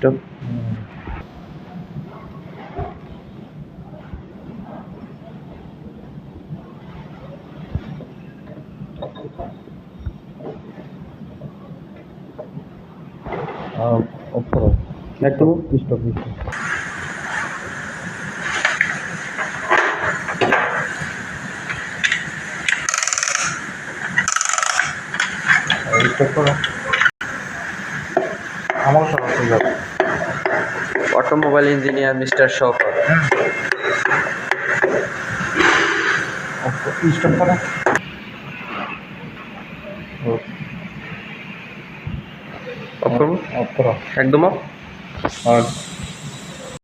Stop. Of করো। একটু stop. Stop করো। আমার সমস্যা যাবে। Automobile engineer mister Shaukat. Stop করো। অফ করুন, অফ করো। একদম অফ। আর